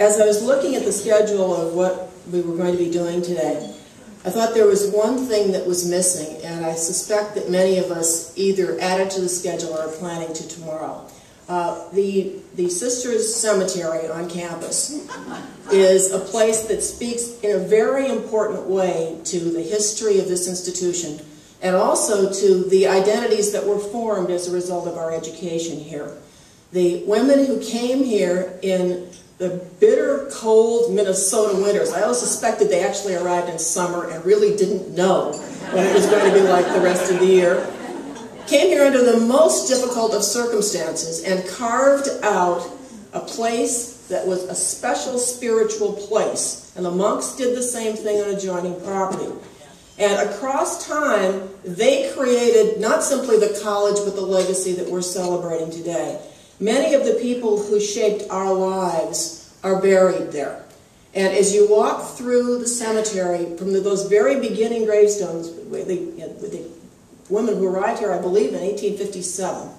as I was looking at the schedule of what we were going to be doing today, I thought there was one thing that was missing, and I suspect that many of us either added to the schedule or are planning to tomorrow. The Sisters Cemetery on campus is a place that speaks in a very important way to the history of this institution and also to the identities that were formed as a result of our education here. The women who came here in the bitter, cold Minnesota winters, I always suspected they actually arrived in summer and really didn't know what it was going to be like the rest of the year, came here under the most difficult of circumstances and carved out a place that was a special spiritual place. And the monks did the same thing on adjoining property. And across time, they created not simply the college, but the legacy that we're celebrating today. Many of the people who shaped our lives are buried there. And as you walk through the cemetery, from those very beginning gravestones, the women who arrived here, I believe, in 1857,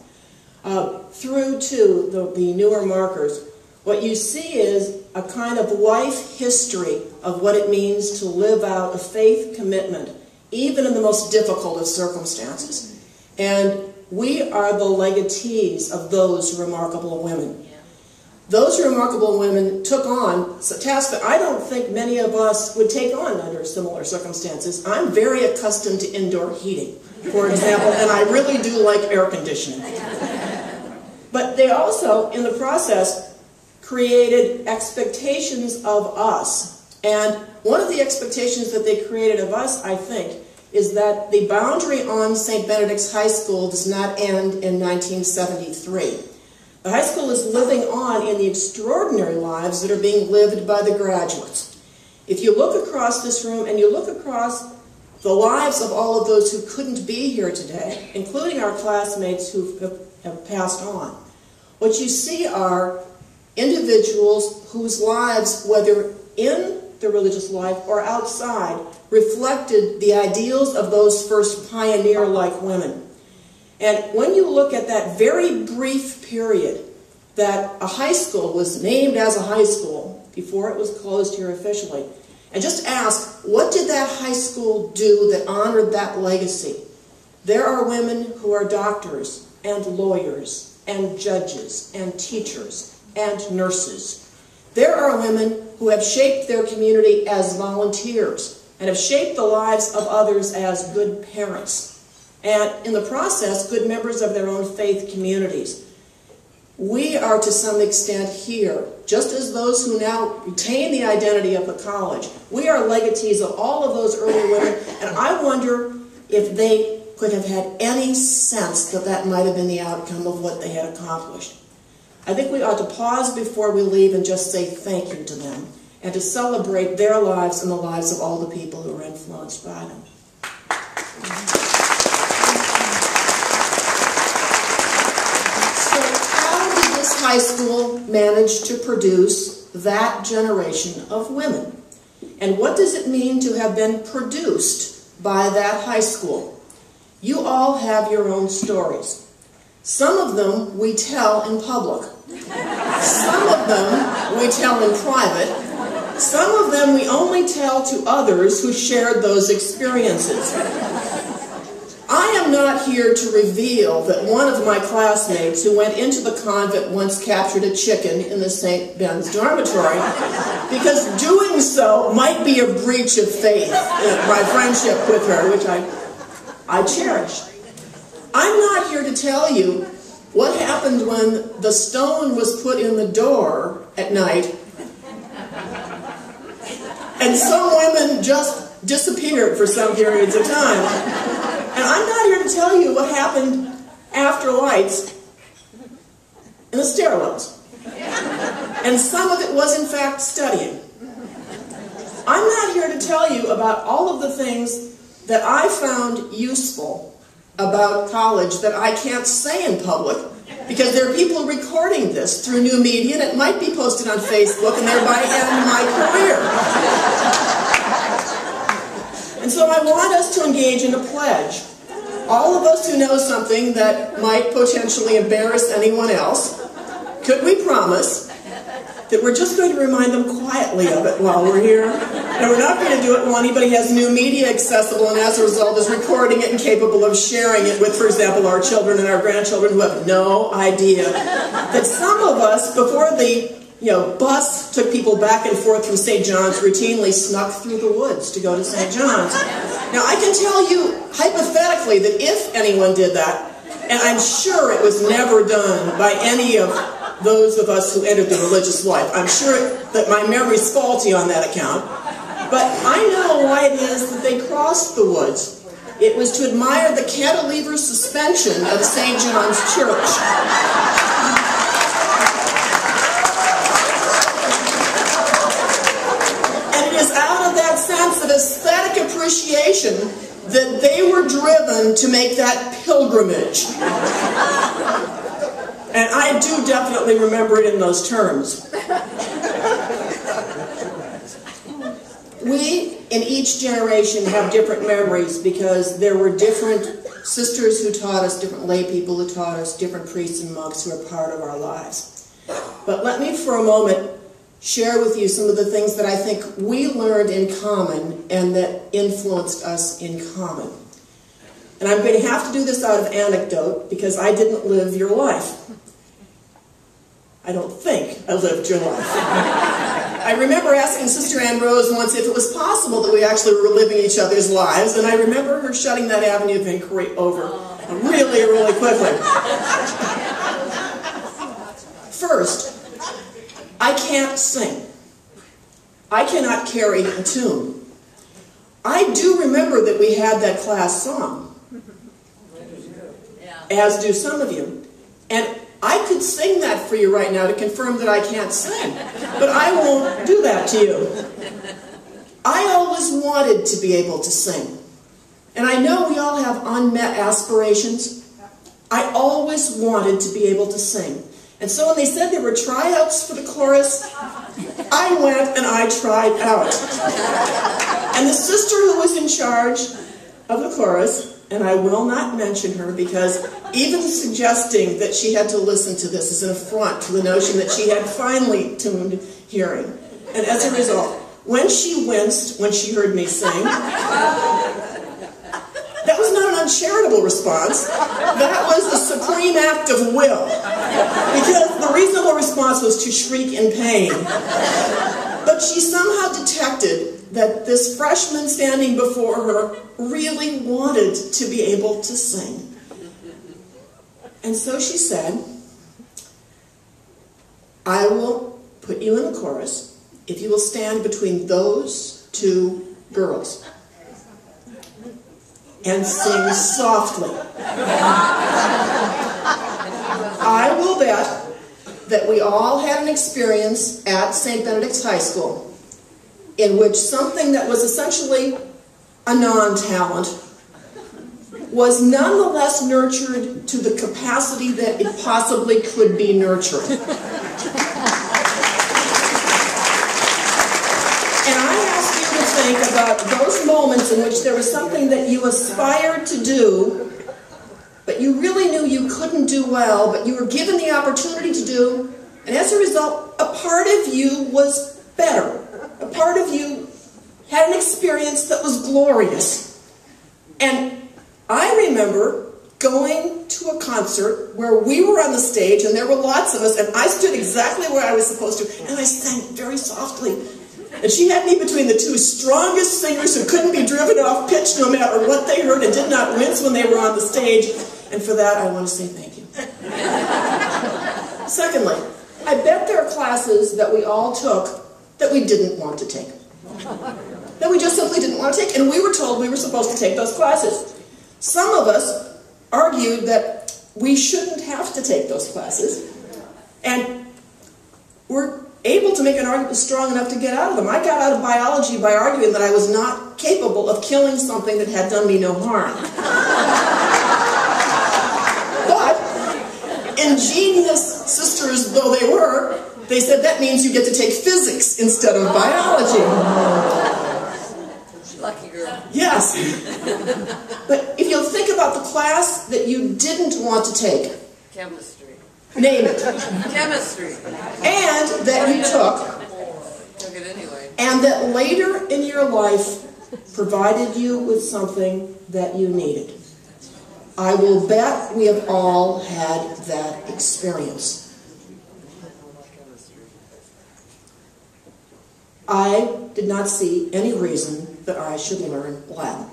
through to the newer markers, what you see is a kind of life history of what it means to live out a faith commitment, even in the most difficult of circumstances. And we are the legatees of those remarkable women. Those remarkable women took on a task that I don't think many of us would take on under similar circumstances. I'm very accustomed to indoor heating, for example, and I really do like air conditioning. But they also, in the process, created expectations of us. And one of the expectations that they created of us, I think, is that the boundary on St. Benedict's High School does not end in 1973. The high school is living on in the extraordinary lives that are being lived by the graduates. If you look across this room and you look across the lives of all of those who couldn't be here today, including our classmates who have passed on, what you see are individuals whose lives, whether in the religious life or outside, reflected the ideals of those first pioneer-like women. And when you look at that very brief period that a high school was named as a high school before it was closed here officially, and just ask, what did that high school do that honored that legacy? There are women who are doctors and lawyers and judges and teachers and nurses. There are women who have shaped their community as volunteers and have shaped the lives of others as good parents, and in the process, good members of their own faith communities. We are to some extent here, just as those who now retain the identity of the college. We are legatees of all of those early women, and I wonder if they could have had any sense that that might have been the outcome of what they had accomplished. I think we ought to pause before we leave and just say thank you to them, and to celebrate their lives and the lives of all the people who are influenced by them. So how did this high school manage to produce that generation of women? And what does it mean to have been produced by that high school? You all have your own stories. Some of them we tell in public. Some of them we tell in private. Some of them we only tell to others who shared those experiences. I am not here to reveal that one of my classmates who went into the convent once captured a chicken in the St. Ben's dormitory, because doing so might be a breach of faith in my friendship with her, which I cherish. I'm not here to tell you what happened when the stone was put in the door at night and some women just disappeared for some periods of time. And I'm not here to tell you what happened after lights in the stairwells. And some of it was in fact studying. I'm not here to tell you about all of the things that I found useful about college that I can't say in public, because there are people recording this through new media and it might be posted on Facebook and thereby end my career. And so I want us to engage in a pledge. All of us who know something that might potentially embarrass anyone else, could we promise that we're just going to remind them quietly of it while we're here. And we're not going to do it while anybody has new media accessible and as a result is recording it and capable of sharing it with, for example, our children and our grandchildren who have no idea that some of us, before the bus took people back and forth from St. John's, routinely snuck through the woods to go to St. John's. Now, I can tell you, hypothetically, that if anyone did that, and I'm sure it was never done by any of those of us who entered the religious life. I'm sure that my memory's faulty on that account. But I know why it is that they crossed the woods. It was to admire the cantilever suspension of St. John's Church. Sense of aesthetic appreciation that they were driven to make that pilgrimage. And I do definitely remember it in those terms. We, in each generation, have different memories because there were different sisters who taught us, different lay people who taught us, different priests and monks who are part of our lives. But let me, for a moment, share with you some of the things that I think we learned in common and that influenced us in common. And I'm going to have to do this out of anecdote because I didn't live your life. I don't think I lived your life. I remember asking Sister Ann Rose once if it was possible that we actually were living each other's lives, and I remember her shutting that avenue of inquiry over really, really quickly. First, I can't sing. I cannot carry a tune. I do remember that we had that class song, as do some of you. And I could sing that for you right now to confirm that I can't sing, but I won't do that to you. I always wanted to be able to sing. And I know we all have unmet aspirations. I always wanted to be able to sing. And so when they said there were tryouts for the chorus, I went and I tried out. And the sister who was in charge of the chorus, and I will not mention her because even suggesting that she had to listen to this is an affront to the notion that she had finely tuned hearing. And as a result, when she winced when she heard me sing, that was not an uncharitable response. That was the supreme act of will. Because the reasonable response was to shriek in pain. But she somehow detected that this freshman standing before her really wanted to be able to sing. And so she said, I will put you in the chorus if you will stand between those two girls and sing softly. I will bet that we all had an experience at Saint Benedict's High School in which something that was essentially a non-talent was nonetheless nurtured to the capacity that it possibly could be nurtured. And I ask you to think about those moments in which there was something that you aspired to do, but you really knew you couldn't do well, but you were given the opportunity to do, and as a result, a part of you was better. A part of you had an experience that was glorious. And I remember going to a concert where we were on the stage and there were lots of us, and I stood exactly where I was supposed to, and I sang very softly. And she had me between the two strongest singers who couldn't be driven off pitch no matter what they heard and did not wince when they were on the stage. And for that, I want to say thank you. Secondly, I bet there are classes that we all took that we didn't want to take. That we just simply didn't want to take, and we were told we were supposed to take those classes. Some of us argued that we shouldn't have to take those classes, and were able to make an argument strong enough to get out of them. I got out of biology by arguing that I was not capable of killing something that had done me no harm. But, ingenious sisters though they were, they said that means you get to take physics instead of biology. Lucky girl. Yes. But if you'll think about the class that you didn't want to take. Chemistry. Name it. Chemistry. And that you took, It anyway. and that later in your life provided you with something that you needed. I will bet we have all had that experience. I did not see any reason that I should learn Latin.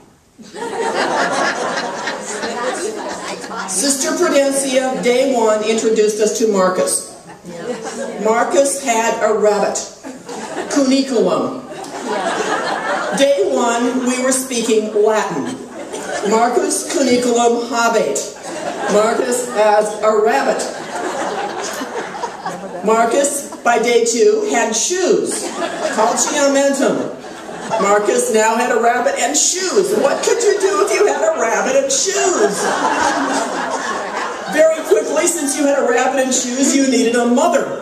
Sister Prudencia, day one, introduced us to Marcus. Marcus had a rabbit, cuniculum. Day one, we were speaking Latin. Marcus cuniculum habet. Marcus has a rabbit. Marcus, by day two, had shoes. Calciamentum. Marcus now had a rabbit and shoes. What could you do if you had a rabbit and shoes? Very quickly, since you had a rabbit and shoes, you needed a mother.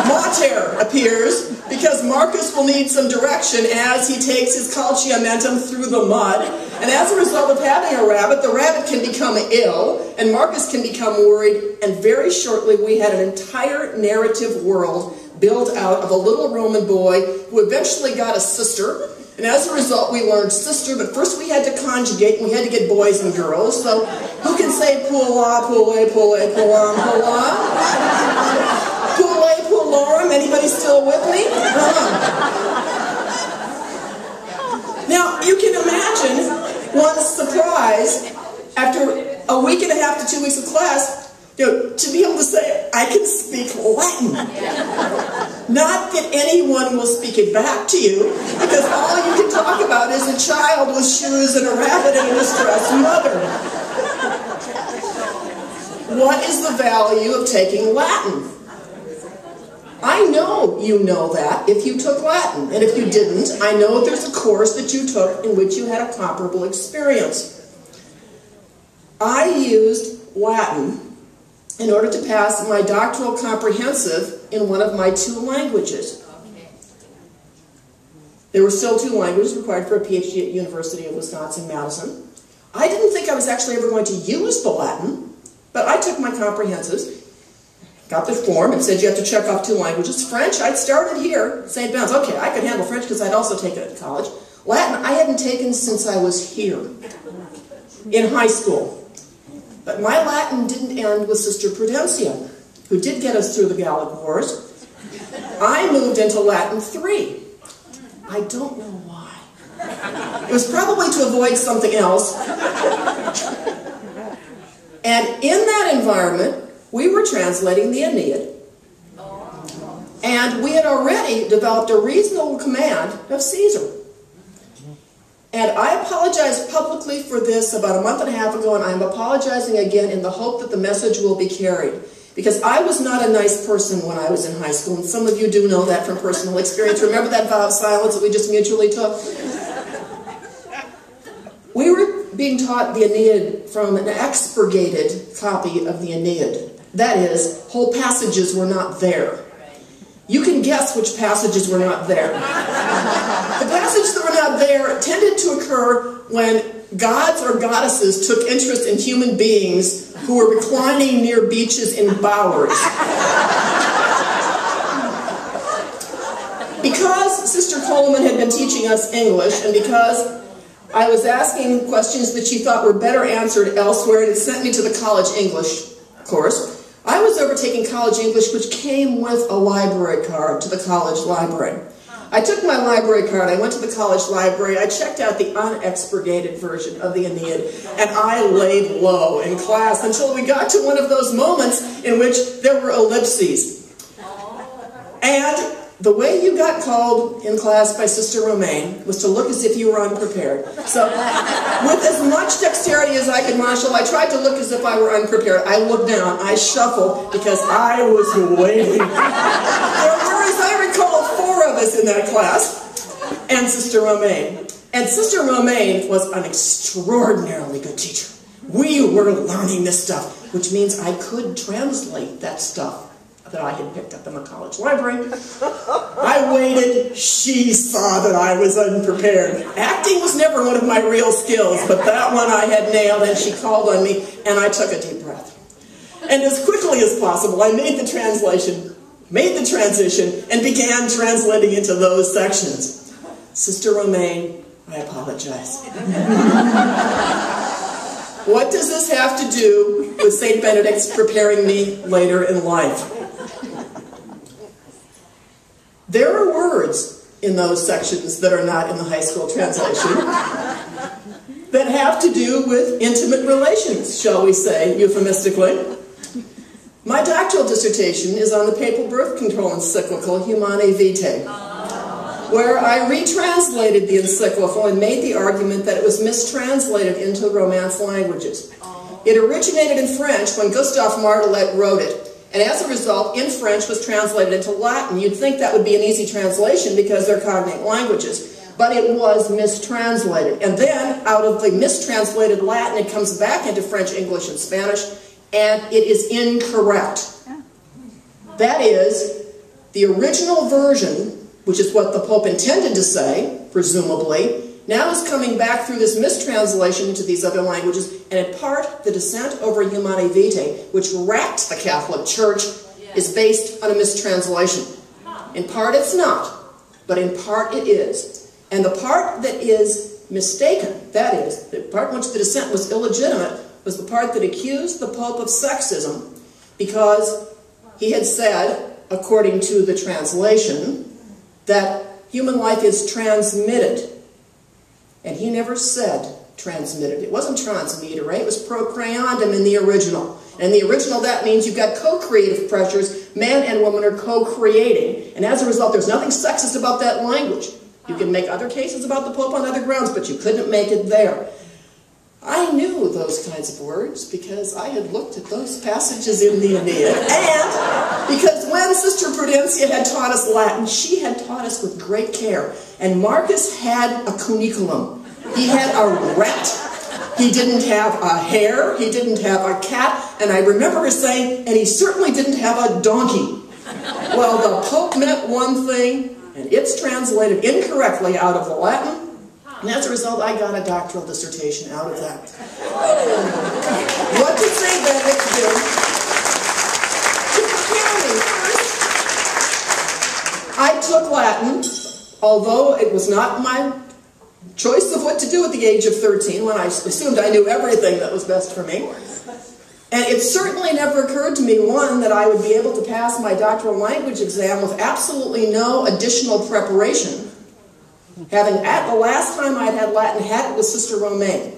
Mater appears because Marcus will need some direction as he takes his calciamentum through the mud. And as a result of having a rabbit, the rabbit can become ill, and Marcus can become worried, and very shortly we had an entire narrative world built out of a little Roman boy who eventually got a sister, and as a result we learned sister, but first we had to conjugate, and we had to get boys and girls. So who can say pula, pule, pule, pulam, pula? Pule, pulorum? Anybody still with me? Now you can imagine one's surprise after a week and a half to 2 weeks of class, to be able to say, I can speak Latin. Not that anyone will speak it back to you, because all you can talk about is a child with shoes and a rabbit and a distressed mother. What is the value of taking Latin? I know you know that if you took Latin, and if you didn't, I know there's a course that you took in which you had a comparable experience. I used Latin in order to pass my doctoral comprehensive in one of my 2 languages. There were still 2 languages required for a PhD at University of Wisconsin-Madison. I didn't think I was actually ever going to use the Latin, but I took my comprehensives, got the form, and said you have to check off 2 languages. French, I'd started here, St. Ben's. Okay, I could handle French because I'd also taken it in college. Latin, I hadn't taken since I was here, in high school. But my Latin didn't end with Sister Prudencia, who did get us through the Gallic Wars. I moved into Latin 3. I don't know why. It was probably to avoid something else. And in that environment, we were translating the Aeneid. And we had already developed a reasonable command of Caesar. And I apologized publicly for this about a month and a half ago, and I'm apologizing again in the hope that the message will be carried. Because I was not a nice person when I was in high school, and some of you do know that from personal experience. Remember that vow of silence that we just mutually took? We were being taught the Aeneid from an expurgated copy of the Aeneid. That is, whole passages were not there. You can guess which passages were not there. The passages that were not there tended to occur when gods or goddesses took interest in human beings who were reclining near beaches in bowers. Because Sister Coleman had been teaching us English, and because I was asking questions that she thought were better answered elsewhere, and it sent me to the college English course, I was overtaking college English, which came with a library card to the college library. I took my library card, I went to the college library, I checked out the unexpurgated version of the Aeneid, and I laid low in class until we got to one of those moments in which there were ellipses. And the way you got called in class by Sister Romaine was to look as if you were unprepared. So, with as much dexterity as I could marshal, I tried to look as if I were unprepared. I looked down, I shuffled, because I was waiting. There were, as I recall, 4 of us in that class, and Sister Romaine. And Sister Romaine was an extraordinarily good teacher. We were learning this stuff, which means I could translate that stuff that I had picked up in the college library. I waited. She saw that I was unprepared. Acting was never one of my real skills, but that one I had nailed, and she called on me, and I took a deep breath. And as quickly as possible, I made the transition, and began translating into those sections. Sister Romaine, I apologize. What does this have to do with Saint Benedict's preparing me later in life? There are words in those sections that are not in the high school translation that have to do with intimate relations, shall we say, euphemistically. My doctoral dissertation is on the papal birth control encyclical Humanae Vitae, where I retranslated the encyclical and made the argument that it was mistranslated into Romance languages. It originated in French when Gustave Martelet wrote it, and as a result, in French was translated into Latin. You'd think that would be an easy translation because they're cognate languages, but it was mistranslated. And then, out of the mistranslated Latin, it comes back into French, English, and Spanish, and it is incorrect. That is, the original version, which is what the Pope intended to say, presumably, now is coming back through this mistranslation into these other languages, and in part, the dissent over Humanae Vitae, which wrecked the Catholic Church, is based on a mistranslation. In part it's not, but in part it is. And the part that is mistaken, that is, the part in which the dissent was illegitimate, was the part that accused the Pope of sexism, because he had said, according to the translation, that human life is transmitted. And he never said transmitted. It wasn't transmitere, it was procreandum in the original. And in the original, that means you've got co-creative pressures. Man and woman are co-creating. And as a result, there's nothing sexist about that language. You can make other cases about the Pope on other grounds, but you couldn't make it there. I knew those kinds of words because I had looked at those passages in the Aeneid, and because when Sister Prudencia had taught us Latin, she had taught us with great care. And Marcus had a cuniculum. He had a rat. He didn't have a hare. He didn't have a cat. And I remember her saying, and he certainly didn't have a donkey. Well, the Pope meant one thing, and it's translated incorrectly out of the Latin. And as a result, I got a doctoral dissertation out of that. What did Saint Benedict do to prepare me? First, I took Latin, although it was not my choice of what to do at the age of 13, when I assumed I knew everything that was best for me. And it certainly never occurred to me, one, that I would be able to pass my doctoral language exam with absolutely no additional preparation. Having, at the last time I'd had Latin, had it with Sister Romaine.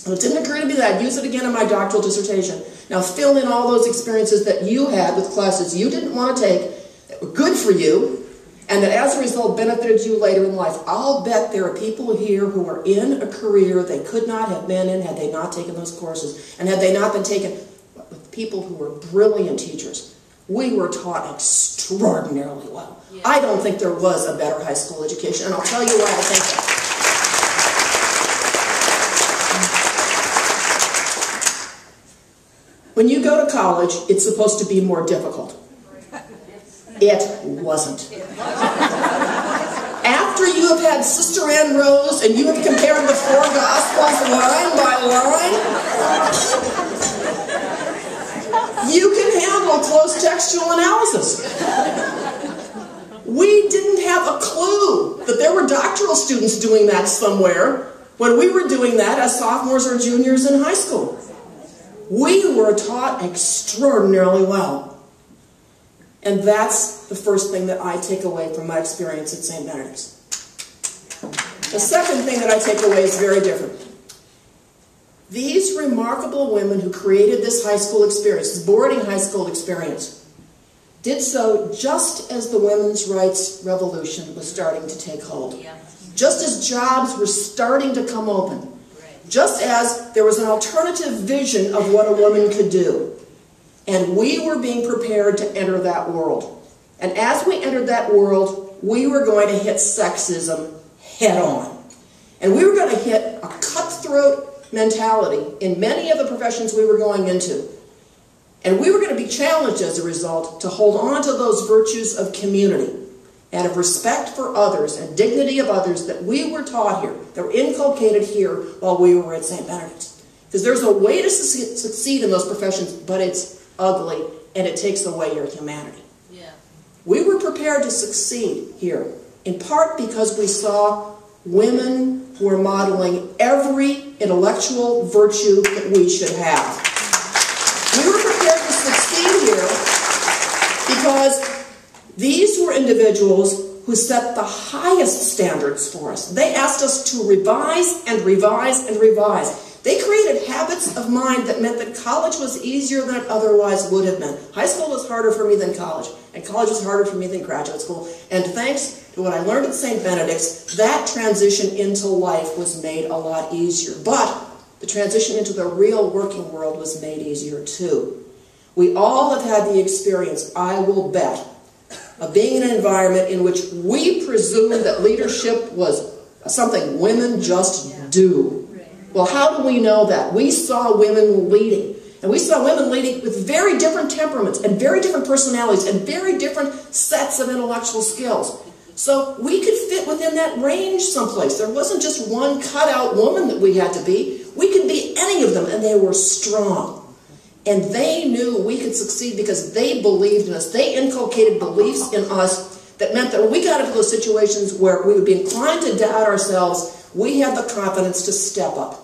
And it didn't occur to me that I'd use it again in my doctoral dissertation. Now fill in all those experiences that you had with classes you didn't want to take, that were good for you, and that as a result benefited you later in life. I'll bet there are people here who are in a career they could not have been in had they not taken those courses, and had they not been taken with people who were brilliant teachers. We were taught extraordinarily well. Yeah. I don't think there was a better high school education, and I'll tell you why I think that. When you go to college, it's supposed to be more difficult. It wasn't. After you have had Sister Ann Rose and you have compared the four Gospels line by line, you can handle close textual analysis. We didn't have a clue that there were doctoral students doing that somewhere when we were doing that as sophomores or juniors in high school. We were taught extraordinarily well. And that's the first thing that I take away from my experience at Saint Benedict's. The second thing that I take away is very different. These remarkable women who created this high school experience, this boarding high school experience, did so just as the women's rights revolution was starting to take hold. Just as jobs were starting to come open. Just as there was an alternative vision of what a woman could do. And we were being prepared to enter that world. And as we entered that world, we were going to hit sexism head on. And we were going to hit a cutthroat mentality in many of the professions we were going into. And we were going to be challenged as a result to hold on to those virtues of community and of respect for others and dignity of others that we were taught here, that were inculcated here while we were at St. Benedict's. Because there's a way to succeed in those professions, but it's ugly, and it takes away your humanity. Yeah. We were prepared to succeed here, in part because we saw women who were modeling every intellectual virtue that we should have. We were prepared to succeed here because these were individuals who set the highest standards for us. They asked us to revise and revise and revise. They created habits of mind that meant that college was easier than it otherwise would have been. High school was harder for me than college, and college was harder for me than graduate school. And thanks to what I learned at Saint Benedict's, that transition into life was made a lot easier. But the transition into the real working world was made easier too. We all have had the experience, I will bet, of being in an environment in which we presumed that leadership was something women just do. Well, how do we know that? We saw women leading. And we saw women leading with very different temperaments and very different personalities and very different sets of intellectual skills. So we could fit within that range someplace. There wasn't just one cutout woman that we had to be. We could be any of them, and they were strong. And they knew we could succeed because they believed in us. They inculcated beliefs in us that meant that when we got into those situations where we would be inclined to doubt ourselves, we had the confidence to step up.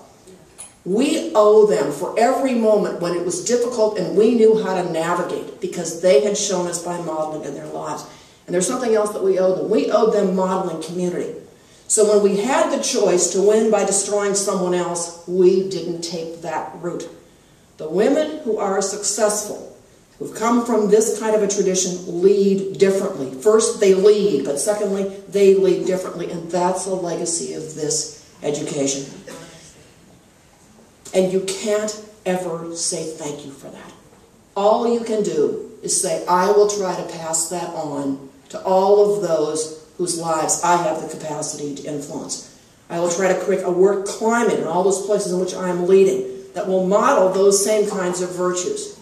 We owe them for every moment when it was difficult and we knew how to navigate because they had shown us by modeling in their lives. And there's something else that we owe them. We owed them modeling community. So when we had the choice to win by destroying someone else, we didn't take that route. The women who are successful, who've come from this kind of a tradition, lead differently. First, they lead, but secondly, they lead differently, and that's a legacy of this education. And you can't ever say thank you for that. All you can do is say, I will try to pass that on to all of those whose lives I have the capacity to influence. I will try to create a work climate in all those places in which I am leading that will model those same kinds of virtues.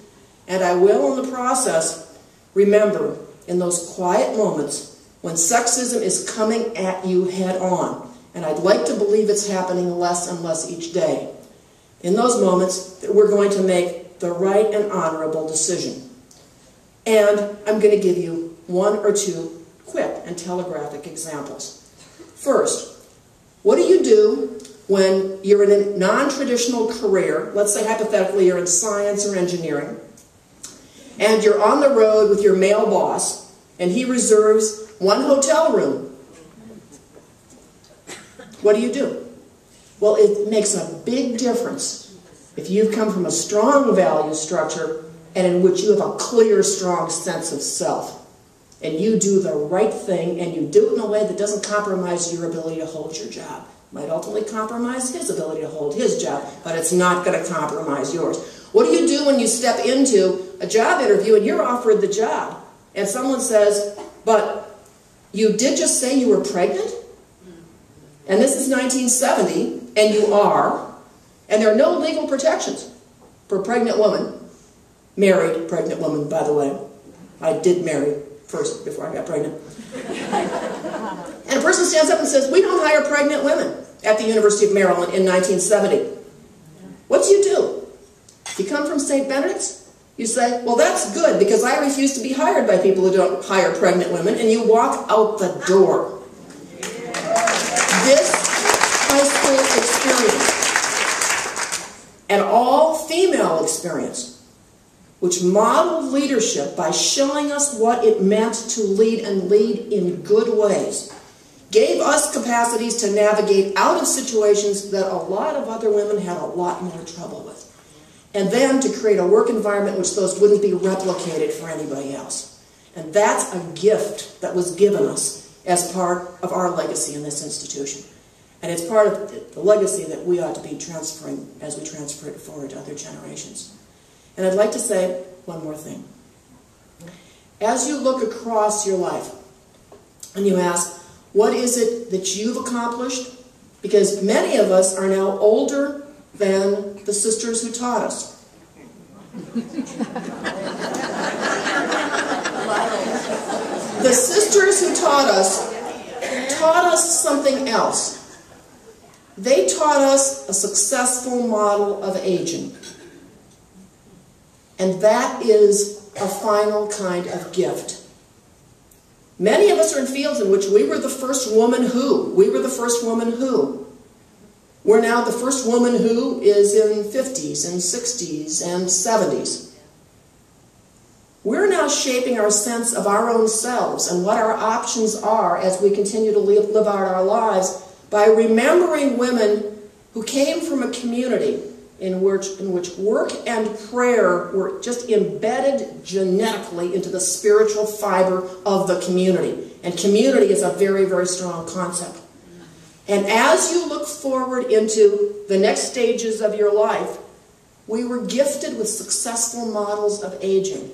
And I will, in the process, remember in those quiet moments when sexism is coming at you head on, and I'd like to believe it's happening less and less each day, in those moments that we're going to make the right and honorable decision. And I'm going to give you one or two quick and telegraphic examples. First, what do you do when you're in a non-traditional career? Let's say hypothetically you're in science or engineering, and you're on the road with your male boss, and he reserves one hotel room. What do? Well, it makes a big difference if you've come from a strong value structure and in which you have a clear, strong sense of self. And you do the right thing, and you do it in a way that doesn't compromise your ability to hold your job. It might ultimately compromise his ability to hold his job, but it's not going to compromise yours. What do you do when you step into a job interview and you're offered the job, and someone says, but you did just say you were pregnant? And this is 1970, and you are, and there are no legal protections for a pregnant woman. Married pregnant woman, by the way. I did marry first before I got pregnant. And a person stands up and says, we don't hire pregnant women at the University of Maryland in 1970. What do? If you come from Saint Benedict's, you say, well, that's good because I refuse to be hired by people who don't hire pregnant women, and you walk out the door. This high school experience, an all-female experience, which modeled leadership by showing us what it meant to lead and lead in good ways, gave us capacities to navigate out of situations that a lot of other women had a lot more trouble with. And then to create a work environment in which those wouldn't be replicated for anybody else. And that's a gift that was given us as part of our legacy in this institution. And it's part of the legacy that we ought to be transferring as we transfer it forward to other generations. And I'd like to say one more thing. As you look across your life and you ask, what is it that you've accomplished? Because many of us are now older than the sisters who taught us. The sisters who taught us something else. They taught us a successful model of aging. And that is a final kind of gift. Many of us are in fields in which we were the first woman who. We were the first woman who. We're now the first woman who is in 50s and 60s and 70s. We're now shaping our sense of our own selves and what our options are as we continue to live out our lives by remembering women who came from a community in which work and prayer were just embedded genetically into the spiritual fiber of the community. And community is a very, very strong concept. And as you look forward into the next stages of your life, we were gifted with successful models of aging.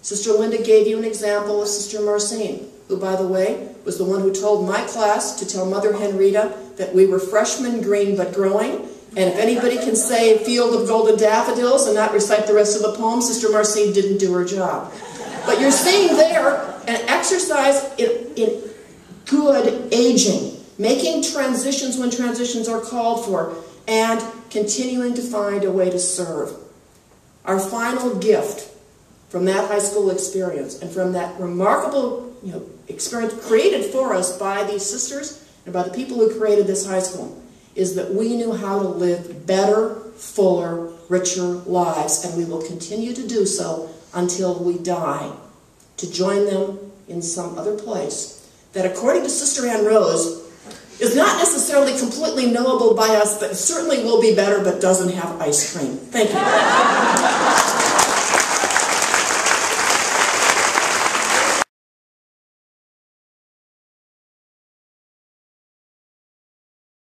Sister Linda gave you an example of Sister Marcine, who, by the way, was the one who told my class to tell Mother Henrietta that we were freshmen green but growing. And if anybody can say Field of Golden Daffodils and not recite the rest of the poem, Sister Marcine didn't do her job. But you're seeing there an exercise in good aging, making transitions when transitions are called for, and continuing to find a way to serve. Our final gift from that high school experience and from that remarkable experience created for us by these sisters and by the people who created this high school is that we knew how to live better, fuller, richer lives, and we will continue to do so until we die, to join them in some other place that, according to Sister Ann Rose, is not necessarily completely knowable by us, but certainly will be better, but doesn't have ice cream. Thank you.